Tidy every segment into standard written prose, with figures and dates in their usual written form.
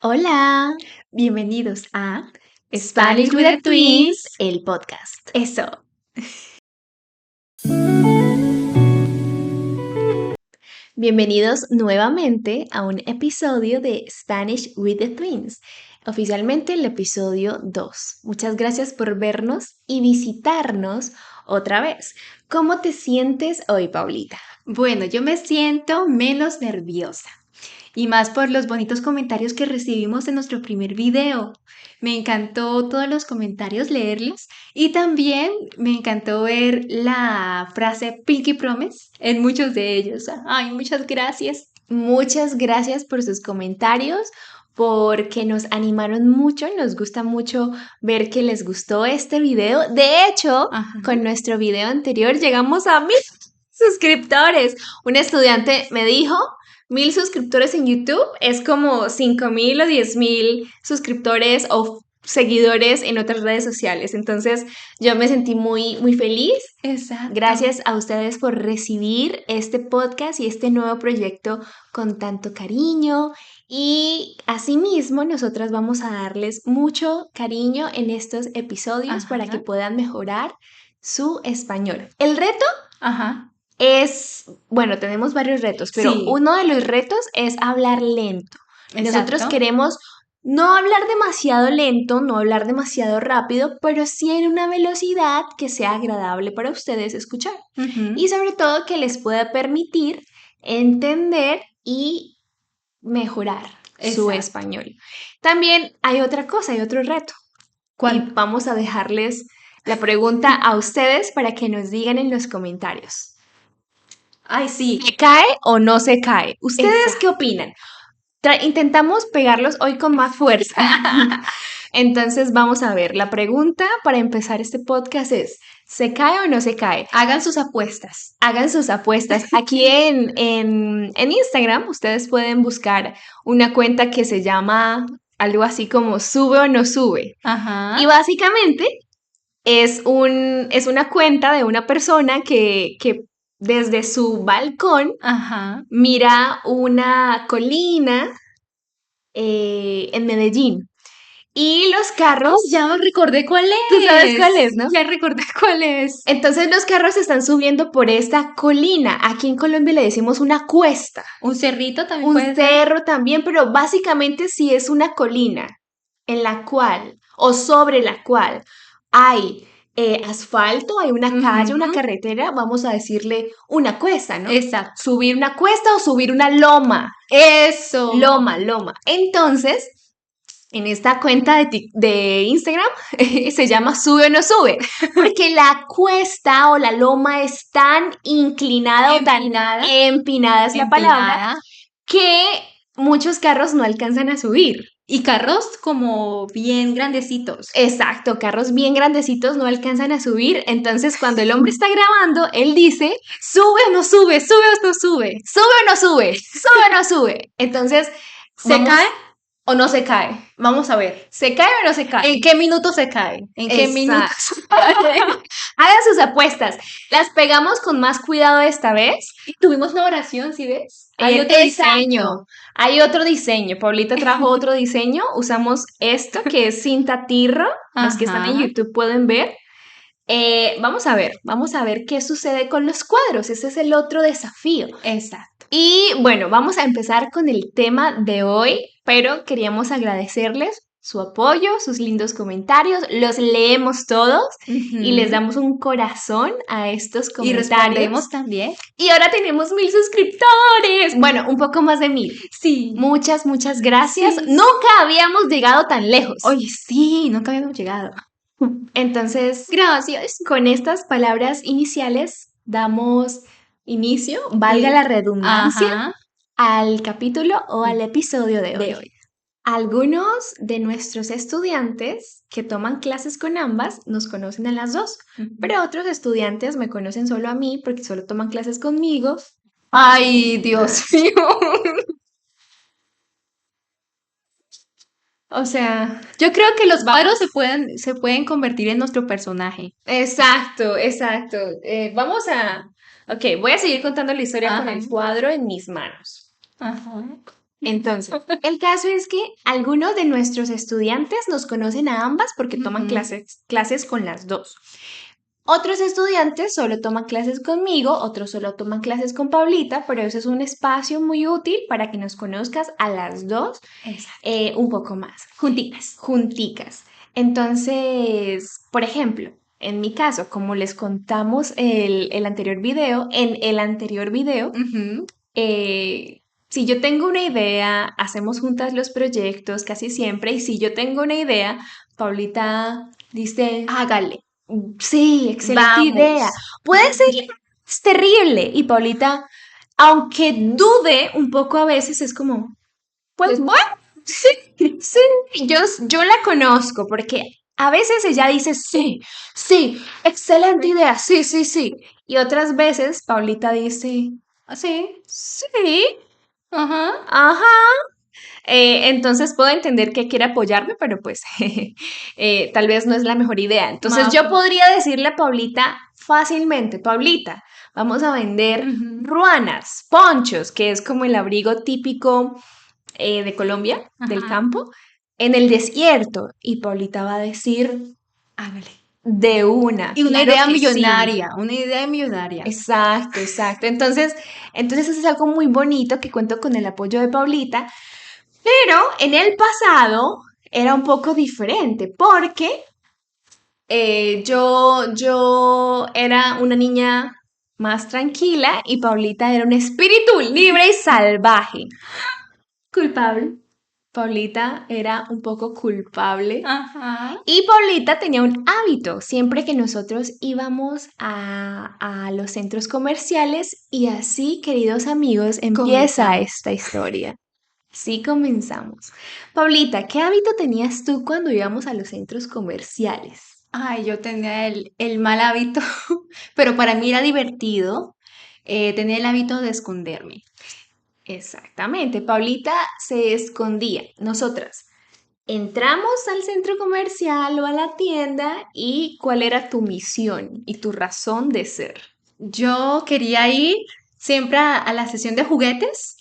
Hola, Bienvenidos a Spanish with the Twins, el podcast. Eso. Bienvenidos nuevamente a un episodio de Spanish with the Twins, oficialmente el episodio 2. Muchas gracias por vernos y visitarnos otra vez. ¿Cómo te sientes hoy, Paulita? Bueno, yo me siento menos nerviosa y más por los bonitos comentarios que recibimos en nuestro primer video. Me encantó todos los comentarios, leerlos, y también me encantó ver la frase Pinky Promise en muchos de ellos. Ay, muchas gracias. Muchas gracias por sus comentarios, porque nos animaron mucho, nos gusta mucho ver que les gustó este video. De hecho, Ajá. con nuestro video anterior llegamos a 1000 suscriptores. Un estudiante me dijo, 1000 suscriptores en YouTube es como 5000 o 10,000 suscriptores o seguidores en otras redes sociales. Entonces yo me sentí muy, muy feliz. Exacto. Gracias a ustedes por recibir este podcast y este nuevo proyecto con tanto cariño. Y asimismo, nosotras vamos a darles mucho cariño en estos episodios para que puedan mejorar su español. El reto es, bueno, tenemos varios retos, pero Sí. uno de los retos es hablar lento. Nosotros Exacto. queremos no hablar demasiado lento, no hablar demasiado rápido, pero sí en una velocidad que sea agradable para ustedes escuchar. Y sobre todo que les pueda permitir entender y mejorar su español. También hay otra cosa, hay otro reto. ¿Cuál? Y vamos a dejarles la pregunta a ustedes para que nos digan en los comentarios. Ay, sí. ¿Se cae o no se cae? ¿Ustedes Exacto. qué opinan? Intentamos pegarlos hoy con más fuerza. Entonces vamos a ver, la pregunta para empezar este podcast es, ¿se cae o no se cae? Hagan sus apuestas. Hagan sus apuestas. Aquí en Instagram ustedes pueden buscar una cuenta que se llama algo así como sube o no sube. Ajá. Y básicamente es una cuenta de una persona que desde su balcón mira una colina en Medellín. Y los carros... Ya me recordé cuál es. Tú sabes cuál es, ¿no? Ya recordé cuál es. Entonces los carros están subiendo por esta colina. Aquí en Colombia le decimos una cuesta. Un cerrito también Un puede ser. cerro también, pero básicamente sí es una colina en la cual o sobre la cual hay asfalto, hay una calle, una carretera, vamos a decirle una cuesta, ¿no? Exacto. Subir una cuesta o subir una loma. Eso. Loma. Entonces, en esta cuenta de Instagram se llama Sube o no sube, porque la cuesta o la loma es tan inclinada o tan empinada es la palabra, que muchos carros no alcanzan a subir. Y carros como bien grandecitos. Exacto, carros bien grandecitos no alcanzan a subir. Entonces, cuando el hombre está grabando, él dice, sube o no sube, sube o no sube. Sube o no sube, sube o no sube. Entonces, ¿se cae o no se cae? Vamos a ver. ¿Se cae o no se cae? ¿En qué minuto se cae? ¿En qué minuto? Hagan sus apuestas. Las pegamos con más cuidado esta vez. Tuvimos una oración, ¿sí ves? Hay otro diseño. Hay otro diseño. Paulita trajo otro diseño. Usamos esto que es cinta tirro. Los que están en YouTube pueden ver. Vamos a ver qué sucede con los cuadros. Ese es el otro desafío. Exacto. Y bueno, vamos a empezar con el tema de hoy, pero queríamos agradecerles su apoyo, sus lindos comentarios, los leemos todos y les damos un corazón a estos comentarios. Y respondemos también. Y ahora tenemos 1000 suscriptores. Bueno, un poco más de 1000. Sí. Muchas gracias. Sí. Nunca habíamos llegado tan lejos. Oye, sí, nunca habíamos llegado. Entonces, gracias. Con estas palabras iniciales damos inicio, valga la redundancia, al capítulo o al episodio de hoy. Algunos de nuestros estudiantes que toman clases con ambas nos conocen a las dos, pero otros estudiantes me conocen solo a mí porque solo toman clases conmigo. ¡Ay, Dios mío! O sea, yo creo que los cuadros se pueden convertir en nuestro personaje. Exacto. Vamos a... Ok, voy a seguir contando la historia con el cuadro en mis manos. Entonces, el caso es que algunos de nuestros estudiantes nos conocen a ambas porque toman clases con las dos. Otros estudiantes solo toman clases conmigo, otros solo toman clases con Paulita, pero eso es un espacio muy útil para que nos conozcas a las dos un poco más. Junticas. Entonces, por ejemplo, en mi caso, como les contamos en el anterior video, si yo tengo una idea, hacemos juntas los proyectos casi siempre, y si yo tengo una idea, Paulita dice, hágale. Sí, excelente idea. Puede ser es terrible. Y Paulita, aunque dude un poco a veces, es como, pues bueno, sí, yo la conozco porque a veces ella dice, sí, excelente idea, sí. Y otras veces Paulita dice, sí, ajá. Entonces puedo entender que quiere apoyarme, pero pues tal vez no es la mejor idea. Entonces yo podría decirle a Paulita fácilmente, Paulita, vamos a vender ruanas, ponchos, que es como el abrigo típico de Colombia, del campo, en el desierto. Y Paulita va a decir, hágale. De una. Y una claro idea que millonaria, sí. una idea millonaria. Exacto. Entonces eso es algo muy bonito que cuento con el apoyo de Paulita. Pero en el pasado era un poco diferente porque yo era una niña más tranquila y Paulita era un espíritu libre y salvaje. Culpable. Paulita era un poco culpable. Ajá. Y Paulita tenía un hábito, siempre que nosotros íbamos a los centros comerciales, y así, queridos amigos, empieza esta historia. Sí, comenzamos. Paulita, ¿qué hábito tenías tú cuando íbamos a los centros comerciales? Ay, yo tenía el mal hábito, pero para mí era divertido. Tenía el hábito de esconderme. Exactamente, Paulita se escondía. Nosotras entramos al centro comercial o a la tienda, y ¿cuál era tu misión y tu razón de ser? Yo quería ir siempre a la sesión de juguetes,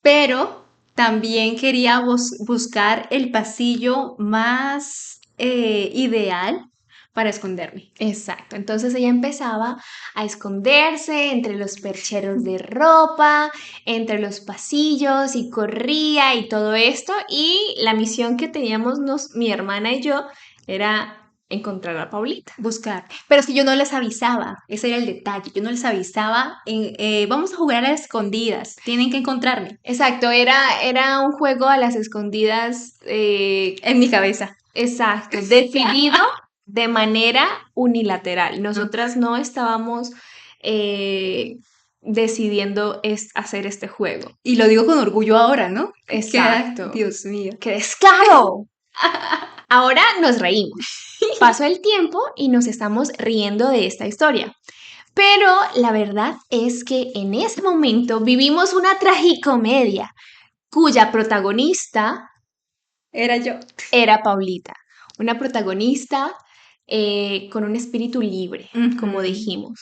pero también quería buscar el pasillo más ideal para esconderme. Exacto, entonces ella empezaba a esconderse entre los percheros de ropa, entre los pasillos, y corría y todo esto, y la misión que teníamos mi hermana y yo era encontrar a Paulita. Buscar. Pero es que yo no les avisaba, ese era el detalle, yo no les avisaba, vamos a jugar a las escondidas, tienen que encontrarme. Exacto, era un juego a las escondidas en mi cabeza. Exacto, decidido de manera unilateral. Nosotras no estábamos decidiendo hacer este juego. Y lo digo con orgullo ahora, ¿no? Exacto. Dios mío. ¡Qué descaro! Ahora nos reímos. Pasó el tiempo y nos estamos riendo de esta historia. Pero la verdad es que en ese momento vivimos una tragicomedia cuya protagonista era yo. Era Paulita, una protagonista con un espíritu libre, como dijimos.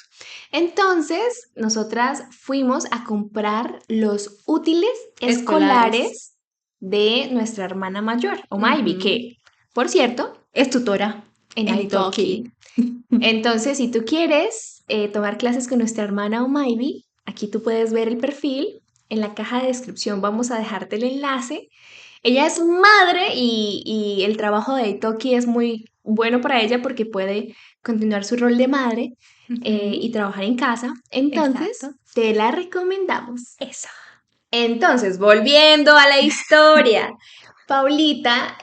Entonces, nosotras fuimos a comprar los útiles escolares de nuestra hermana mayor, Omaybi, que, por cierto, es tutora en Italki. Entonces, si tú quieres tomar clases con nuestra hermana Omaybi, aquí tú puedes ver el perfil. En la caja de descripción vamos a dejarte el enlace. Ella es madre y el trabajo de Italki es muy bueno para ella porque puede continuar su rol de madre y trabajar en casa. Entonces, te la recomendamos. Eso. Entonces, volviendo a la historia. Paulita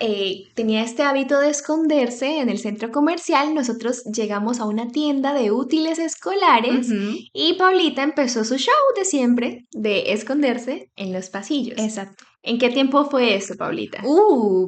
tenía este hábito de esconderse en el centro comercial. Nosotros llegamos a una tienda de útiles escolares y Paulita empezó su show de siempre de esconderse en los pasillos. Exacto. ¿En qué tiempo fue eso, Paulita?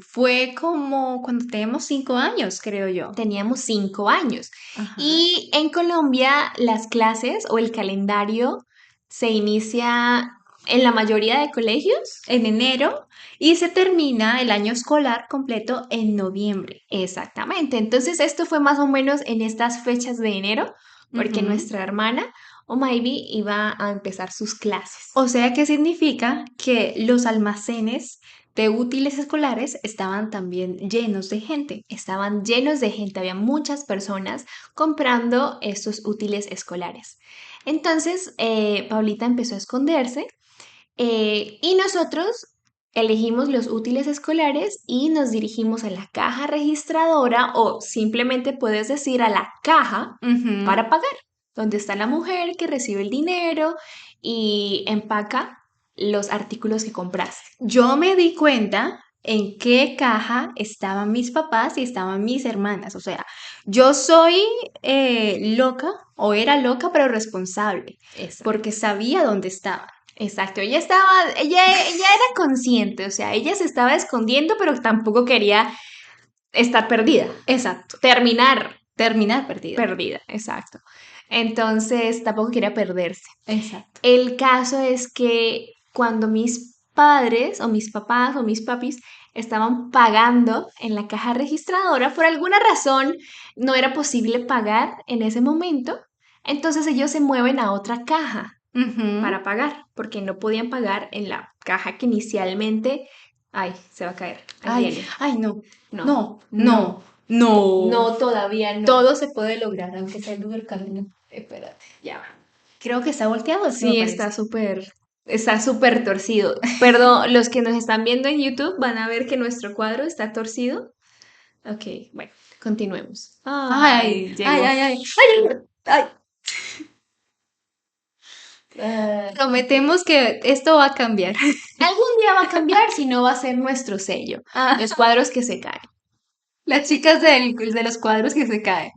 Fue como cuando teníamos 5 años, creo yo. Teníamos 5 años. Y en Colombia las clases o el calendario se inicia en la mayoría de colegios en enero y se termina el año escolar completo en noviembre. Exactamente. Entonces esto fue más o menos en estas fechas de enero, porque nuestra hermana o maybe iba a empezar sus clases. O sea, ¿qué significa? Que los almacenes de útiles escolares estaban también llenos de gente. Estaban llenos de gente, había muchas personas comprando estos útiles escolares. Entonces, Paulita empezó a esconderse y nosotros elegimos los útiles escolares y nos dirigimos a la caja registradora o simplemente puedes decir a la caja para pagar, donde está la mujer que recibe el dinero y empaca los artículos que compraste. Yo me di cuenta en qué caja estaban mis papás y estaban mis hermanas. O sea, yo soy loca o era loca pero responsable porque sabía dónde estaba. Exacto, ella era consciente, o sea, ella se estaba escondiendo, pero tampoco quería estar perdida. Exacto. Terminar perdida. Perdida, exacto. Entonces, tampoco quería perderse. Exacto. El caso es que cuando mis padres o mis papás o mis papis estaban pagando en la caja registradora, por alguna razón no era posible pagar en ese momento, entonces ellos se mueven a otra caja para pagar, porque no podían pagar en la caja que inicialmente... Ay, se va a caer. Ay, no. No. No. No. No. No, todavía no. Todo se puede lograr, aunque sea el del camino. Espérate, ya va. Creo que está volteado. Sí, está súper torcido. Perdón, los que nos están viendo en YouTube van a ver que nuestro cuadro está torcido. Ok, bueno, continuemos. Ay. Prometemos que esto va a cambiar. Algún día va a cambiar, si no va a ser nuestro sello. Los cuadros que se caen. Las chicas de los cuadros que se caen.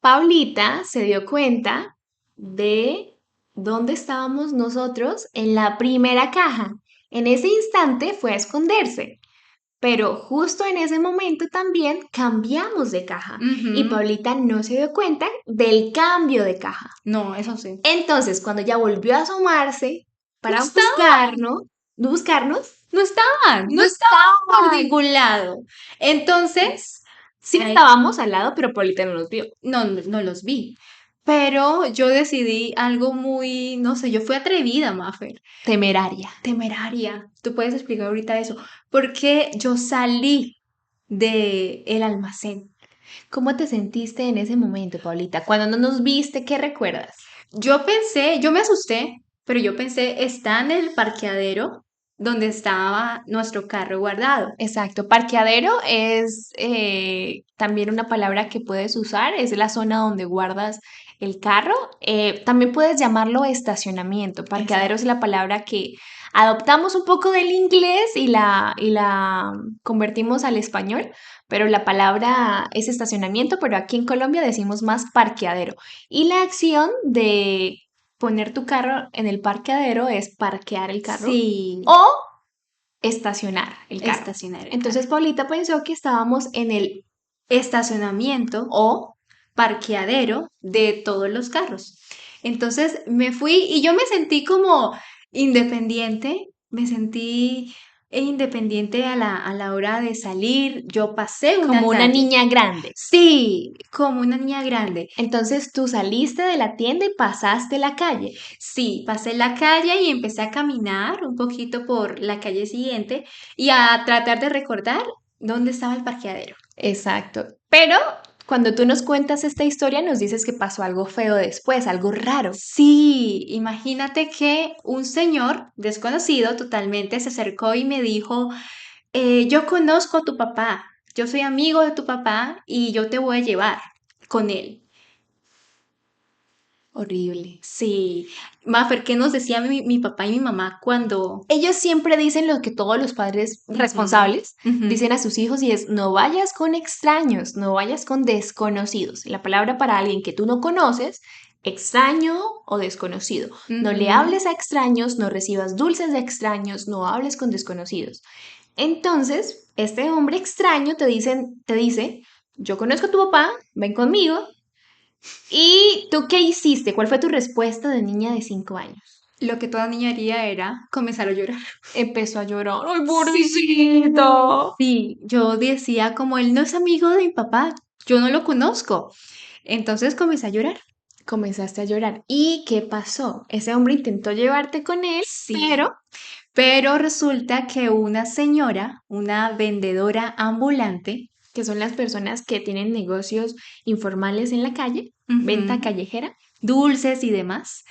Paulita se dio cuenta de dónde estábamos nosotros en la primera caja. En ese instante fue a esconderse. Pero justo en ese momento también cambiamos de caja y Paulita no se dio cuenta del cambio de caja. No, eso sí. Entonces, cuando ya volvió a asomarse para buscarnos, no estaban por ningún lado. Entonces, sí estábamos al lado, pero Paulita no los vio. No los vi. Pero yo decidí algo muy, no sé, yo fui atrevida, Mafer. Temeraria. Tú puedes explicar ahorita eso. Porque yo salí del almacén. ¿Cómo te sentiste en ese momento, Paulita? Cuando no nos viste, ¿qué recuerdas? Yo me asusté, pero yo pensé, está en el parqueadero donde estaba nuestro carro guardado. Exacto, parqueadero es también una palabra que puedes usar, es la zona donde guardas el carro. También puedes llamarlo estacionamiento. Parqueadero es la palabra que adoptamos un poco del inglés y la convertimos al español, pero la palabra es estacionamiento, pero aquí en Colombia decimos más parqueadero. Y la acción de poner tu carro en el parqueadero es parquear el carro. Sí. O estacionar el carro. Entonces Paulita pensó que estábamos en el estacionamiento o parqueadero de todos los carros. Entonces me fui y yo me sentí como independiente, a la hora de salir. Yo pasé como una niña grande. Sí, como una niña grande. Entonces tú saliste de la tienda y pasaste la calle. Sí, pasé la calle y empecé a caminar un poquito por la calle siguiente y a tratar de recordar dónde estaba el parqueadero. Exacto. Pero cuando tú nos cuentas esta historia, nos dices que pasó algo feo después, algo raro. Sí, imagínate que un señor desconocido totalmente se acercó y me dijo, yo conozco a tu papá, yo soy amigo de tu papá y yo te voy a llevar con él. Horrible. Sí. Mafer, ¿qué nos decía mi papá y mi mamá cuando...? Ellos siempre dicen lo que todos los padres responsables dicen a sus hijos y es, no vayas con extraños, no vayas con desconocidos. La palabra para alguien que tú no conoces, extraño o desconocido. No le hables a extraños, no recibas dulces de extraños, no hables con desconocidos. Entonces, este hombre extraño te dice, yo conozco a tu papá, ven conmigo. ¿Y tú qué hiciste? ¿Cuál fue tu respuesta de niña de 5 años? Lo que toda niña haría era comenzar a llorar. Empezó a llorar. ¡Ay, pobrecito! Sí, yo decía como él no es amigo de mi papá, yo no lo conozco. Entonces comencé a llorar. Comenzaste a llorar. ¿Y qué pasó? Ese hombre intentó llevarte con él, Sí. pero resulta que una señora, una vendedora ambulante, que son las personas que tienen negocios informales en la calle, venta callejera, dulces y demás,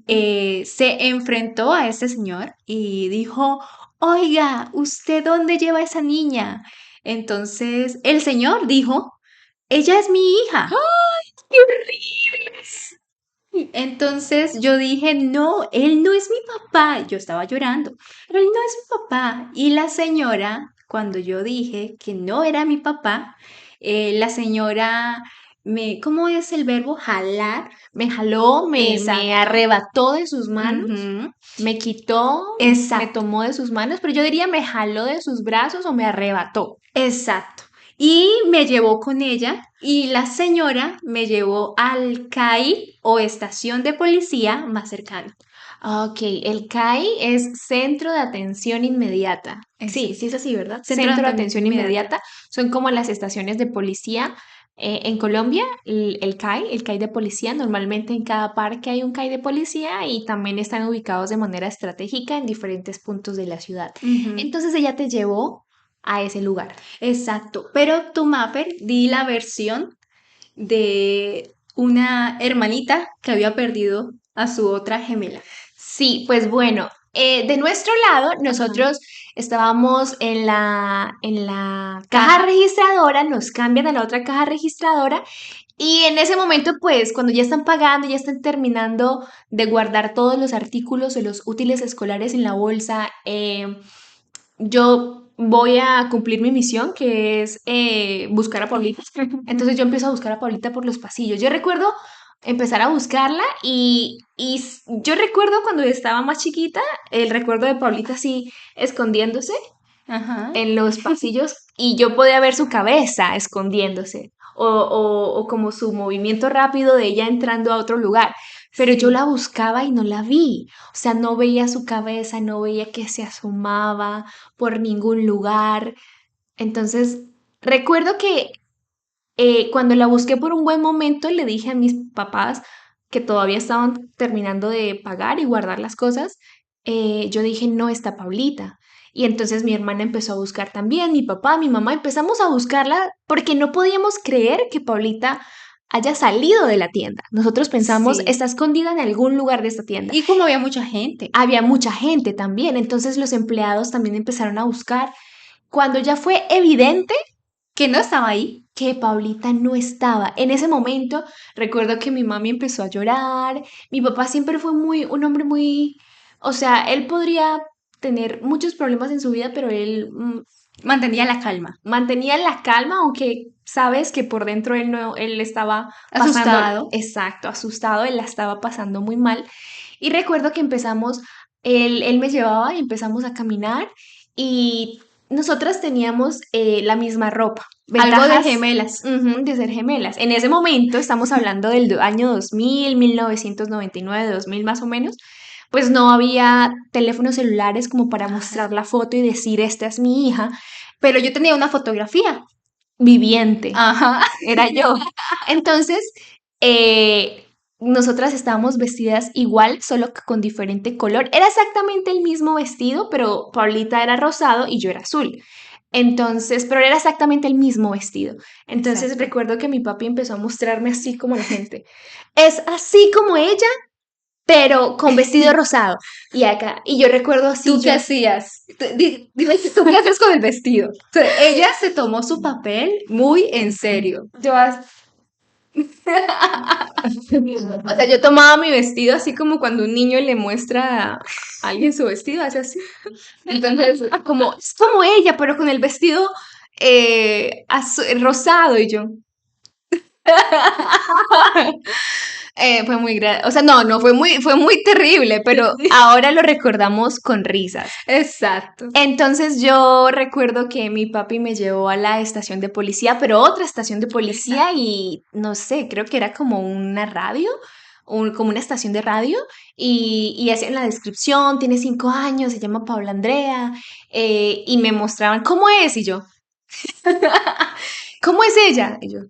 se enfrentó a ese señor y dijo, oiga, ¿usted dónde lleva a esa niña? Entonces el señor dijo, ella es mi hija. ¡Ay, qué horrible! Entonces yo dije, no, él no es mi papá. Yo estaba llorando, pero él no es mi papá. Y la señora, cuando yo dije que no era mi papá, la señora ¿cómo es el verbo? Jalar. Me jaló, me Exacto. arrebató de sus manos, Ujú. me quitó, me Exacto. tomó de sus manos, pero yo diría me jaló de sus brazos o me arrebató. Exacto. Y me llevó con ella y la señora me llevó al CAI o estación de policía más cercano. Ok, el CAI es Centro de Atención Inmediata. Sí, Exacto. sí es así, ¿verdad? Centro de Centro de Atención Atención Inmediata. Inmediata. Son como las estaciones de policía. En Colombia, el CAI de policía, normalmente en cada parque hay un CAI de policía y también están ubicados de manera estratégica en diferentes puntos de la ciudad. Ujú. Entonces ella te llevó a ese lugar. Exacto. Pero tú, Mapper, di la versión de una hermanita que había perdido a su otra gemela. Sí, pues bueno, de nuestro lado, nosotros estábamos en la caja registradora, nos cambian a la otra caja registradora y en ese momento, pues, cuando ya están pagando, ya están terminando de guardar todos los artículos o los útiles escolares en la bolsa, yo voy a cumplir mi misión, que es buscar a Paulita. Entonces yo empiezo a buscar a Paulita por los pasillos. Yo recuerdo empezar a buscarla y yo recuerdo cuando estaba más chiquita, el recuerdo de Paulita así escondiéndose Ajá. en los pasillos y yo podía ver su cabeza escondiéndose o como su movimiento rápido de ella entrando a otro lugar. Pero yo Sí. la buscaba y no la vi. O sea, no veía su cabeza, no veía que se asomaba por ningún lugar. Entonces, recuerdo que cuando la busqué por un buen momento, le dije a mis papás que todavía estaban terminando de pagar y guardar las cosas. Yo dije, no está Paulita. Y entonces mi hermana empezó a buscar también, mi papá, mi mamá, empezamos a buscarla porque no podíamos creer que Paulita haya salido de la tienda. Nosotros pensamos, Sí. está escondida en algún lugar de esta tienda. Y como había mucha gente. Había mucha gente también, entonces los empleados también empezaron a buscar. Cuando ya fue evidente Que no estaba ahí. que Paulita no estaba. En ese momento recuerdo que mi mami empezó a llorar. Mi papá siempre fue un hombre muy, o sea, él podría tener muchos problemas en su vida, pero él Mantenía la calma. mantenía la calma, aunque sabes que por dentro él no, él estaba pasando, Asustado. exacto, asustado, él la estaba pasando muy mal. Y recuerdo que empezamos, él me llevaba y empezamos a caminar y nosotras teníamos la misma ropa. Algo de Ventajas, gemelas. de ser gemelas. En ese momento, estamos hablando del año 2000, 1999, 2000 más o menos, pues no había teléfonos celulares como para mostrar la foto y decir, esta es mi hija, Pero yo tenía una fotografía. viviente, Ajá. era yo. Entonces, nosotras estábamos vestidas igual, solo que con diferente color. Era exactamente el mismo vestido, pero Paulita era rosado y yo era azul. Entonces, pero era exactamente el mismo vestido. Entonces Exacto. recuerdo que mi papi empezó a mostrarme así como la gente. Es así como ella, pero con vestido rosado. Y acá, y yo recuerdo así. ¿Tú qué hacías? Dime, ¿tú qué haces con el vestido? O sea, ella se tomó su papel muy en serio. Yo o sea, yo tomaba mi vestido así como cuando un niño le muestra a alguien su vestido, hace así. Entonces, como, es como ella, pero con el vestido rosado y yo. Fue muy o sea, no, fue muy terrible, pero ahora lo recordamos con risas. Exacto. Entonces yo recuerdo que mi papi me llevó a la estación de policía, pero otra estación de policía y no sé, creo que era como una radio, como una estación de radio y hacían la descripción, tiene 5 años, se llama Paula Andrea y me mostraban, ¿cómo es? Y yo, ¿cómo es ella? Y yo,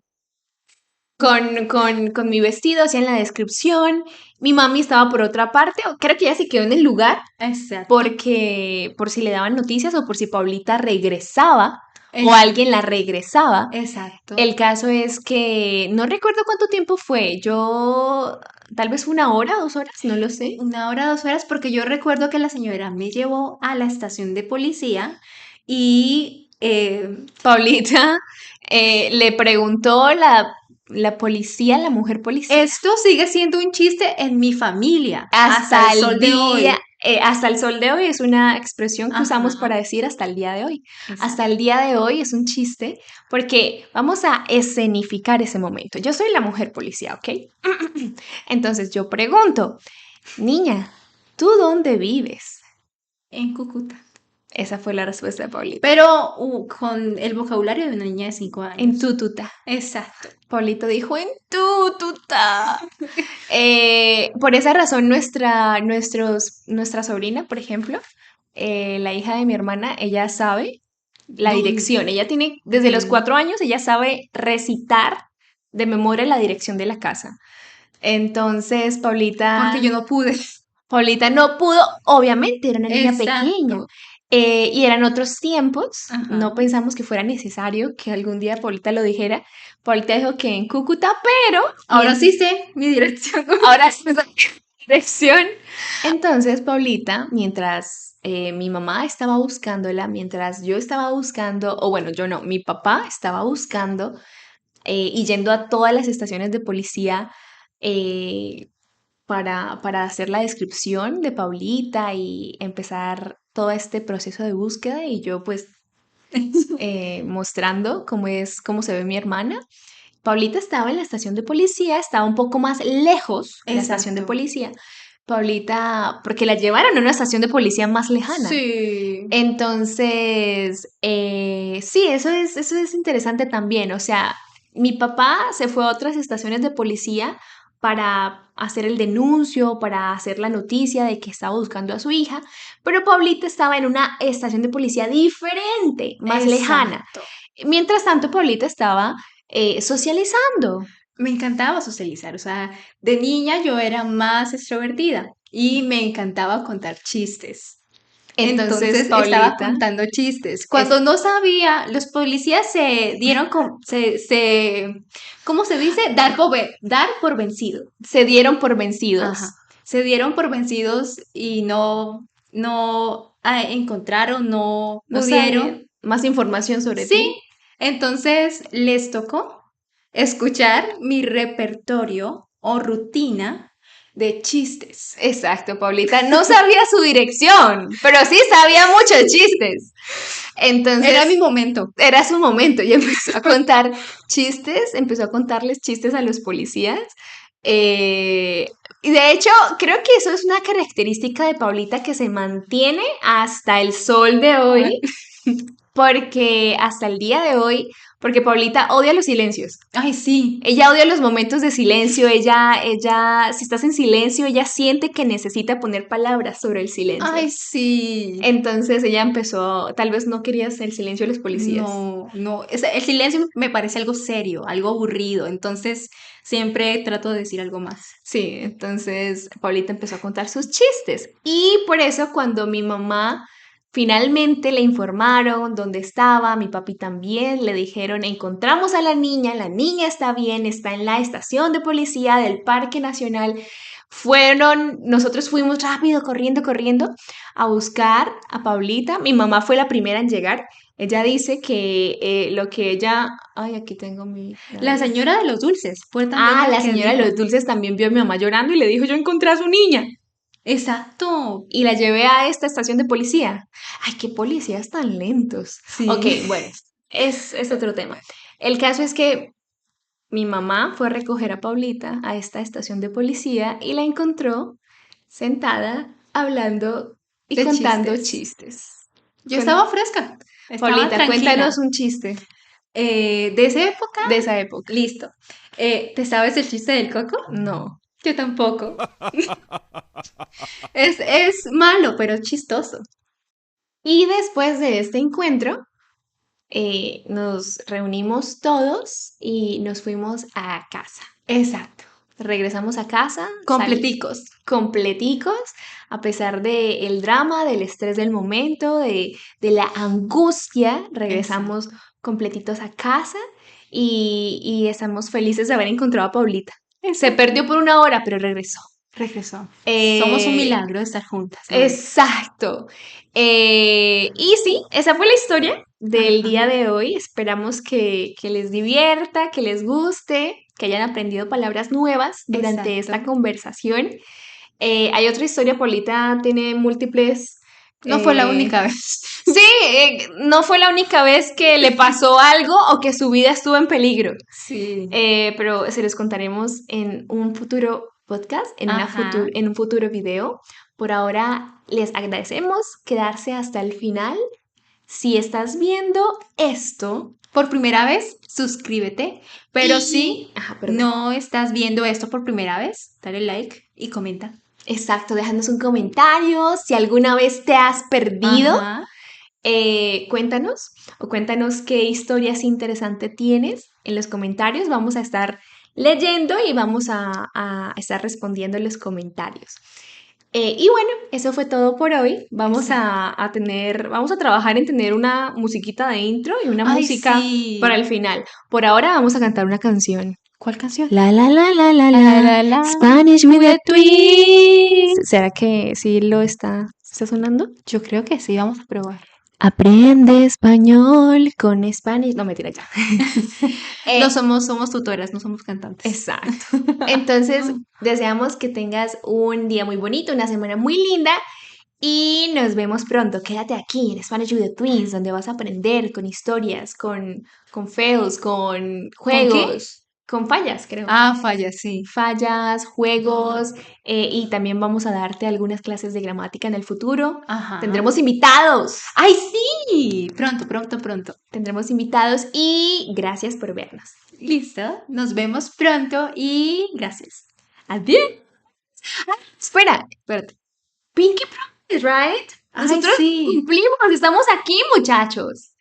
con mi vestido, hacían la descripción. Mi mami estaba por otra parte, creo que ella se quedó en el lugar. Exacto. Porque por si le daban noticias o por si Paulita regresaba o alguien la regresaba. Exacto. El caso es que no recuerdo cuánto tiempo fue. Yo, tal vez 1 hora, 2 horas, no lo sé. 1 hora, 2 horas, porque yo recuerdo que la señora me llevó a la estación de policía y Paulita le preguntó la policía, la mujer policía. esto sigue siendo un chiste en mi familia Hasta el sol de hoy. Hasta el sol de hoy es una expresión que usamos Ajá. para decir hasta el día de hoy. Exacto. Hasta el día de hoy es un chiste porque vamos a escenificar ese momento. Yo soy la mujer policía, ¿ok? Entonces yo pregunto, niña, ¿tú dónde vives? En Cúcuta. Esa fue la respuesta de Paulita. Pero con el vocabulario de una niña de 5 años. En Tútuta. Exacto. Paulito dijo en Tútuta. Por esa razón nuestra sobrina, por ejemplo, la hija de mi hermana, ella sabe la ¿Dónde? dirección. Ella tiene, desde los 4 años, ella sabe recitar de memoria la dirección de la casa. Entonces, Paulita... Porque yo no pude. Paulita no pudo, obviamente, era una niña Exacto. pequeña. Y eran otros tiempos, Ajá. no pensamos que fuera necesario que algún día Paulita lo dijera. Paulita dijo que en Cúcuta, pero... Ahora sí sé mi dirección. Ahora sí sé mi dirección. Entonces, Paulita, mientras mi mamá estaba buscándola, mientras yo estaba buscando, o bueno, yo no, mi papá estaba buscando y yendo a todas las estaciones de policía para hacer la descripción de Paulita y empezar todo este proceso de búsqueda y yo pues mostrando cómo se ve mi hermana. Paulita estaba en la estación de policía, estaba un poco más lejos de la estación de Exacto. policía. Paulita, porque la llevaron a una estación de policía más lejana. Sí. Entonces, sí, eso es interesante también. O sea, mi papá se fue a otras estaciones de policía para hacer el denuncio, para hacer la noticia de que estaba buscando a su hija, pero Paulita estaba en una estación de policía diferente, más lejana. Exacto. Mientras tanto, Paulita estaba socializando. Me encantaba socializar, o sea, de niña yo era más extrovertida y me encantaba contar chistes. Entonces estaba Paulita, contando chistes. Cuando no sabía, los policías se dieron ¿cómo se dice? Dar por vencido. Se dieron por vencidos. Ajá. Se dieron por vencidos y no encontraron, no No pudieron. sabía más información sobre Sí, ti. entonces les tocó escuchar mi repertorio o rutina de chistes. Exacto, Paulita. No sabía su dirección, pero sí sabía muchos chistes. Entonces, Era mi momento. Era su momento y empezó a contar chistes, empezó a contarles chistes a los policías. Y de hecho, creo que eso es una característica de Paulita que se mantiene hasta el sol de hoy, porque hasta el día de hoy, porque Paulita odia los silencios. Ay, sí. Ella odia los momentos de silencio, ella, si estás en silencio, ella siente que necesita poner palabras sobre el silencio. Ay, sí. Entonces ella empezó, tal vez no querías el silencio de los policías. No, el silencio me parece algo serio, algo aburrido, entonces siempre trato de decir algo más. Sí, entonces Paulita empezó a contar sus chistes y por eso cuando mi mamá finalmente le informaron dónde estaba, mi papi también, le dijeron, encontramos a la niña está bien, está en la estación de policía del Parque Nacional. Nosotros fuimos rápido, corriendo a buscar a Paulita. Mi mamá fue la primera en llegar. Ella dice que lo que ella... Ay, aquí tengo mi... La señora de los dulces fue también la señora de los dulces también vio a mi mamá llorando y le dijo, yo encontré a su niña. Exacto. Y la llevé a esta estación de policía. Ay, qué policías tan lentos. Sí. Ok, bueno, es otro tema. El caso es que mi mamá fue a recoger a Paulita a esta estación de policía y la encontró sentada hablando y De contando chistes. Yo estaba fresca. Estaba Paulita, tranquila. cuéntanos un chiste ¿De esa época? de esa época. Listo. ¿Te sabes el chiste del coco? No. Yo tampoco. Es malo, pero chistoso. Y después de este encuentro, nos reunimos todos y nos fuimos a casa. Exacto. Regresamos a casa. Completicos. Completicos, a pesar del drama, del estrés del momento, de la angustia, regresamos completitos a casa y estamos felices de haber encontrado a Paulita. Se perdió por 1 hora, pero regresó. Somos un milagro de estar juntas. Exacto. Y sí, esa fue la historia del día de hoy. Esperamos que les divierta, que les guste, que hayan aprendido palabras nuevas durante esta conversación. Hay otra historia, Paulita tiene múltiples... No fue la única vez. Sí, no fue la única vez que le pasó algo o que su vida estuvo en peligro. Sí. Pero se los contaremos en un futuro podcast, en un futuro video. Por ahora les agradecemos quedarse hasta el final. Si estás viendo esto por primera vez, suscríbete. Pero si no estás viendo esto por primera vez, dale like y comenta. Exacto, déjanos un comentario. Si alguna vez te has perdido, cuéntanos qué historias interesantes tienes en los comentarios. Vamos a estar leyendo y vamos a estar respondiendo en los comentarios. Y bueno, eso fue todo por hoy. Vamos a trabajar en tener una musiquita de intro y una música para el final. Por ahora vamos a cantar una canción. ¿Cuál canción? La la la la la la la Spanish with a twist. ¿Será que sí lo está sonando? Yo creo que sí, vamos a probar. Aprende español con Spanish. No, mentira ya. No somos tutoras, no somos cantantes. Exacto. Entonces, deseamos que tengas un día muy bonito, una semana muy linda y nos vemos pronto. Quédate aquí en Spanish with a Twins, donde vas a aprender con historias, con fails, con juegos. Con fallas, creo. Fallas, sí. Fallas, juegos, y también vamos a darte algunas clases de gramática en el futuro. Tendremos invitados. ¡Ay, sí! Pronto. Tendremos invitados y gracias por vernos. Listo, nos vemos pronto y gracias. Adiós. Espérate. Pinky Promise, right? Nosotros cumplimos, estamos aquí, muchachos.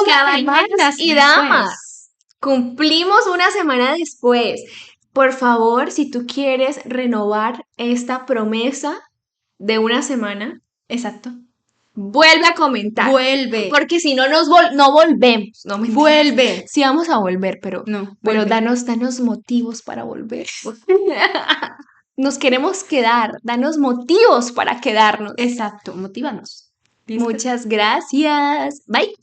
Caballeros y damas. Cumplimos una semana después. Por favor, si tú quieres renovar esta promesa de una semana, exacto, vuelve a comentar. Vuelve. Porque si no, no volvemos. No, vuelve. Sí vamos a volver, pero danos motivos para volver. Nos queremos quedar. Danos motivos para quedarnos. Exacto, motívanos. Muchas gracias. Bye.